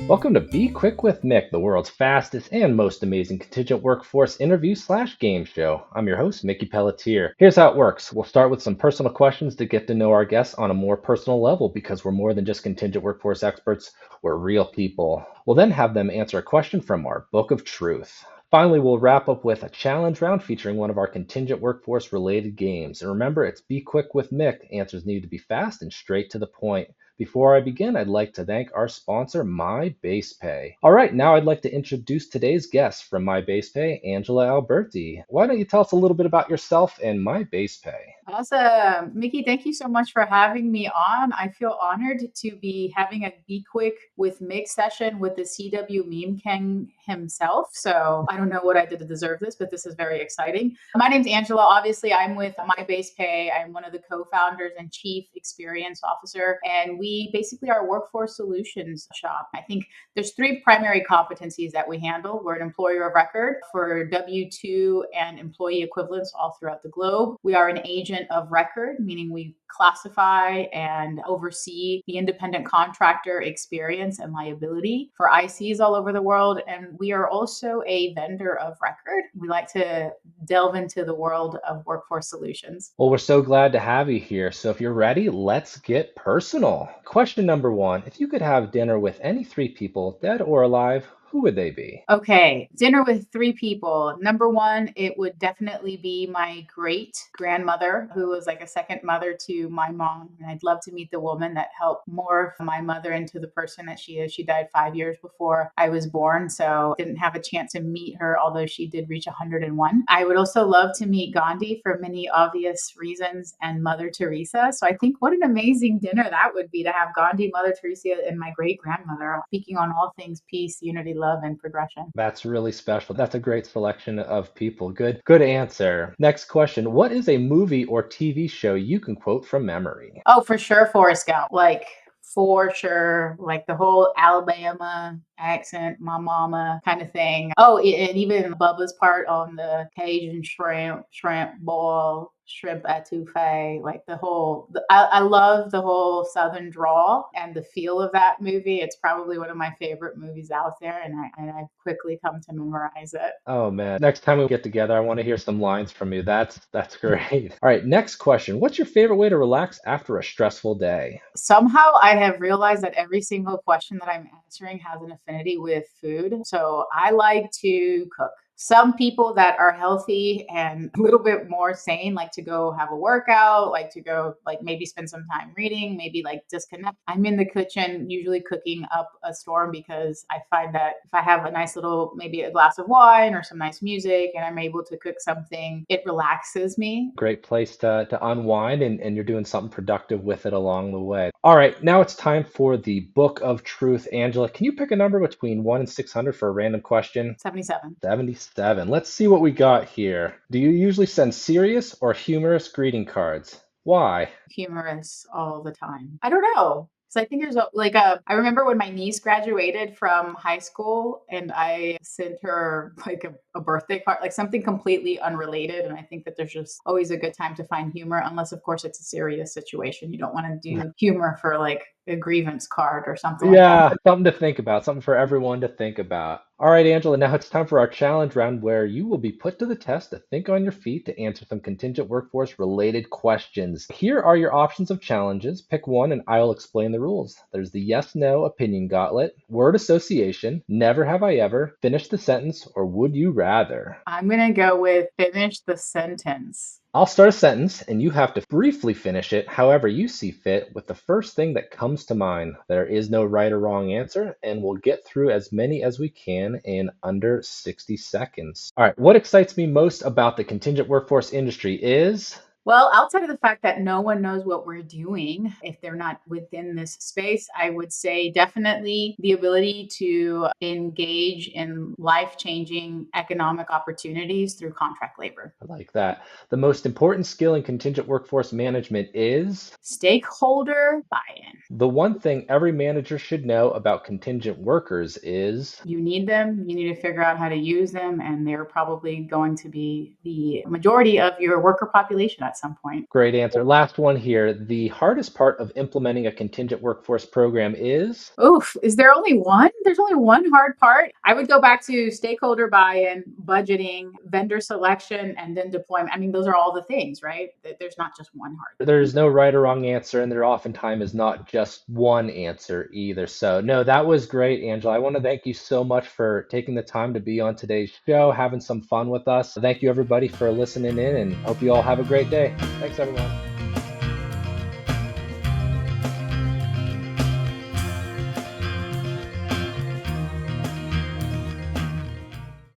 Welcome to Be Quick with Mick, the world's fastest and most amazing contingent workforce interview slash game show. I'm your host, Mickey Pelletier. Here's how it works. We'll start with some personal questions to get to know our guests on a more personal level because we're more than just contingent workforce experts, we're real people. We'll then have them answer a question from our book of truth. Finally, we'll wrap up with a challenge round featuring one of our contingent workforce related games. And remember, it's Be Quick with Mick. Answers need to be fast and straight to the point. Before I begin, I'd like to thank our sponsor, myBasePay. All right, now I'd like to introduce today's guest from myBasePay, Angela Alberty. Why don't you tell us a little bit about yourself and myBasePay? Awesome. Mickey, thank you so much for having me on. I feel honored to be having a Be Quick with Mick session with the CW meme king himself. So I don't know what I did to deserve this, but this is very exciting. My name's Angela. Obviously, I'm with myBasePay. I'm one of the co-founders and chief experience officer, and we basically are a workforce solutions shop. I think there's three primary competencies that we handle. We're an employer of record for W-2 and employee equivalents all throughout the globe. We are an agent of record, meaning we classify and oversee the independent contractor experience and liability for ICs all over the world. And we are also a vendor of record. We like to delve into the world of workforce solutions. Well, we're so glad to have you here. So if you're ready, let's get personal. Question number one. If you could have dinner with any three people, dead or alive, who would they be? Okay, dinner with three people. Number one, it would definitely be my great grandmother, who was like a second mother to my mom. And I'd love to meet the woman that helped morph my mother into the person that she is. She died 5 years before I was born, so didn't have a chance to meet her, although she did reach 101. I would also love to meet Gandhi for many obvious reasons and Mother Teresa. So I think what an amazing dinner that would be to have Gandhi, Mother Teresa, and my great grandmother speaking on all things peace, unity, love, and progression. That's really special. That's a great selection of people. Good answer. Next question. What is a movie or TV show you can quote from memory? Oh, for sure, Forrest Gump. Like, for sure, like the whole Alabama accent, my mama kind of thing. Oh, and even Bubba's part on the Cajun shrimp boil, shrimp etouffee, like I love the whole Southern drawl and the feel of that movie. It's probably one of my favorite movies out there, and I've quickly come to memorize it. Oh man. Next time we get together, I want to hear some lines from you. That's great. All right, next question. What's your favorite way to relax after a stressful day? Somehow I have realized that every single question that I'm answering has an affinity with food. So I like to cook. Some people that are healthy and a little bit more sane like to go have a workout, like to go like maybe spend some time reading, maybe like disconnect. I'm in the kitchen usually cooking up a storm because I find that if I have a nice little maybe a glass of wine or some nice music and I'm able to cook something, it relaxes me. Great place to unwind and you're doing something productive with it along the way. All right, now it's time for the Book of Truth. Angela, can you pick a number between 1 and 600 for a random question? 77. 77. Let's see what we got here. Do you usually send serious or humorous greeting cards? Why? Humorous all the time. I don't know. So I think I remember when my niece graduated from high school and I sent her like a birthday card, like something completely unrelated. And I think that there's just always a good time to find humor, unless of course it's a serious situation. You don't want to do humor for like a grievance card or something like that. Yeah, something to think about, something for everyone to think about. All right, Angela, now it's time for our challenge round where you will be put to the test to think on your feet to answer some contingent workforce related questions. Here are your options of challenges. Pick one and I'll explain the rules. There's the yes no opinion gauntlet, word association, never have I ever, finish the sentence, or would you rather. I'm going to go with finish the sentence. I'll start a sentence and you have to briefly finish it however you see fit with the first thing that comes to mind. There is no right or wrong answer, and we'll get through as many as we can in under 60 seconds. All right, what excites me most about the contingent workforce industry is Well, outside of the fact that no one knows what we're doing if they're not within this space, I would say definitely the ability to engage in life changing economic opportunities through contract labor. I like that. The most important skill in contingent workforce management is Stakeholder buy in. the one thing every manager should know about contingent workers is You need them, you need to figure out how to use them, and they're probably going to be the majority of your worker population at at some point. Great answer. Last one here. The hardest part of implementing a contingent workforce program is? Oof, is there only one? There's only one hard part. I would go back to stakeholder buy-in, budgeting, vendor selection, and then deployment. I mean, those are all the things, right? There's not just one hard thing. There's no right or wrong answer, and there oftentimes is not just one answer either. So, no, that was great, Angela. I want to thank you so much for taking the time to be on today's show, having some fun with us. Thank you, everybody, for listening in, and hope you all have a great day. Thanks, everyone.